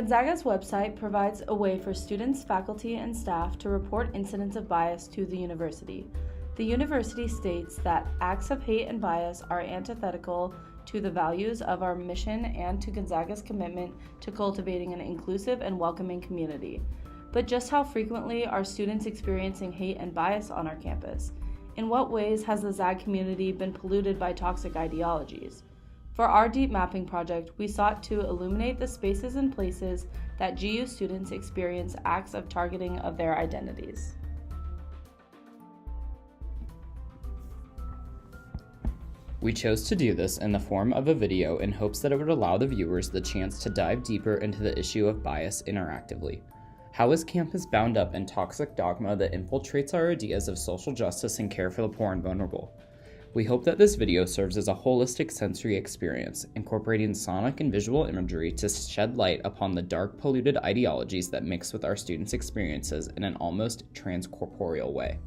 Gonzaga's website provides a way for students, faculty, and staff to report incidents of bias to the university. The university states that acts of hate and bias are antithetical to the values of our mission and to Gonzaga's commitment to cultivating an inclusive and welcoming community. But just how frequently are students experiencing hate and bias on our campus? In what ways has the ZAG community been polluted by toxic ideologies? For our deep mapping project, we sought to illuminate the spaces and places that GU students experience acts of targeting of their identities. We chose to do this in the form of a video in hopes that it would allow the viewers the chance to dive deeper into the issue of bias interactively. How is campus bound up in toxic dogma that infiltrates our ideas of social justice and care for the poor and vulnerable? We hope that this video serves as a holistic sensory experience, incorporating sonic and visual imagery to shed light upon the dark, polluted ideologies that mix with our students' experiences in an almost transcorporeal way.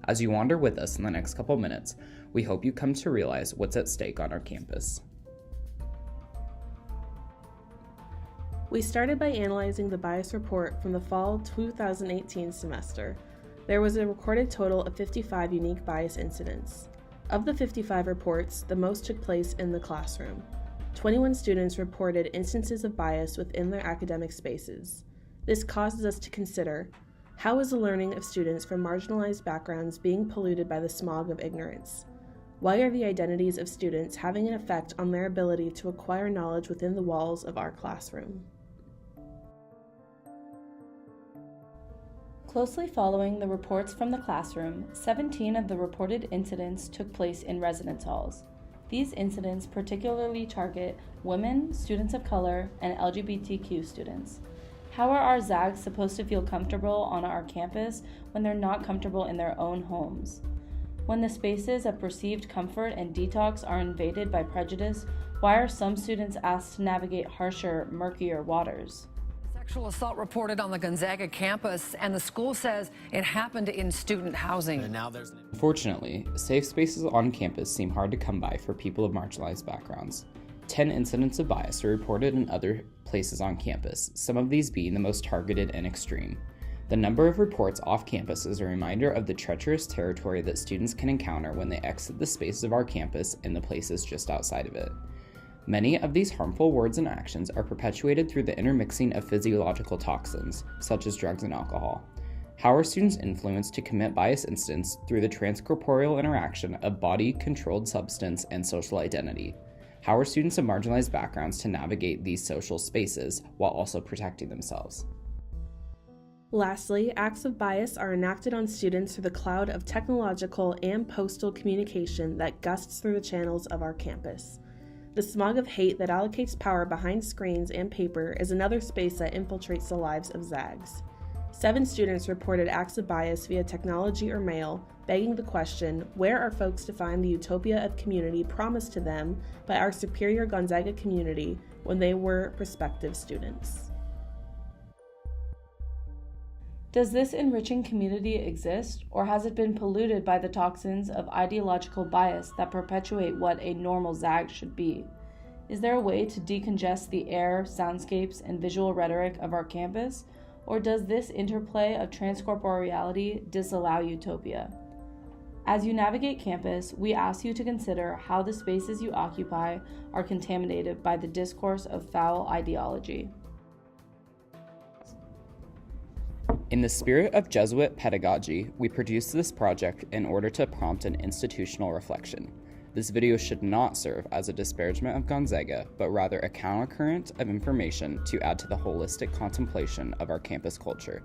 As you wander with us in the next couple minutes, we hope you come to realize what's at stake on our campus. We started by analyzing the bias report from the fall 2018 semester. There was a recorded total of 55 unique bias incidents. Of the 55 reports, the most took place in the classroom. 21 students reported instances of bias within their academic spaces. This causes us to consider, how is the learning of students from marginalized backgrounds being polluted by the smog of ignorance? Why are the identities of students having an effect on their ability to acquire knowledge within the walls of our classroom? Closely following the reports from the classroom, 17 of the reported incidents took place in residence halls. These incidents particularly target women, students of color, and LGBTQ students. How are our ZAGs supposed to feel comfortable on our campus when they're not comfortable in their own homes? When the spaces of perceived comfort and detox are invaded by prejudice, why are some students asked to navigate harsher, murkier waters? Sexual assault reported on the Gonzaga campus, and the school says it happened in student housing. Unfortunately, safe spaces on campus seem hard to come by for people of marginalized backgrounds. 10 incidents of bias are reported in other places on campus, some of these being the most targeted and extreme. The number of reports off campus is a reminder of the treacherous territory that students can encounter when they exit the spaces of our campus and the places just outside of it. Many of these harmful words and actions are perpetuated through the intermixing of physiological toxins, such as drugs and alcohol. How are students influenced to commit bias incidents through the transcorporeal interaction of body-controlled substance and social identity? How are students of marginalized backgrounds to navigate these social spaces while also protecting themselves? Lastly, acts of bias are enacted on students through the cloud of technological and postal communication that gusts through the channels of our campus. The smog of hate that allocates power behind screens and paper is another space that infiltrates the lives of ZAGs. 7 students reported acts of bias via technology or mail, begging the question, where are folks to find the utopia of community promised to them by our superior Gonzaga community when they were prospective students? Does this enriching community exist, or has it been polluted by the toxins of ideological bias that perpetuate what a normal ZAG should be? Is there a way to decongest the air, soundscapes, and visual rhetoric of our campus, or does this interplay of transcorporeality disallow utopia? As you navigate campus, we ask you to consider how the spaces you occupy are contaminated by the discourse of foul ideology. In the spirit of Jesuit pedagogy, we produced this project in order to prompt an institutional reflection. This video should not serve as a disparagement of Gonzaga, but rather a countercurrent of information to add to the holistic contemplation of our campus culture.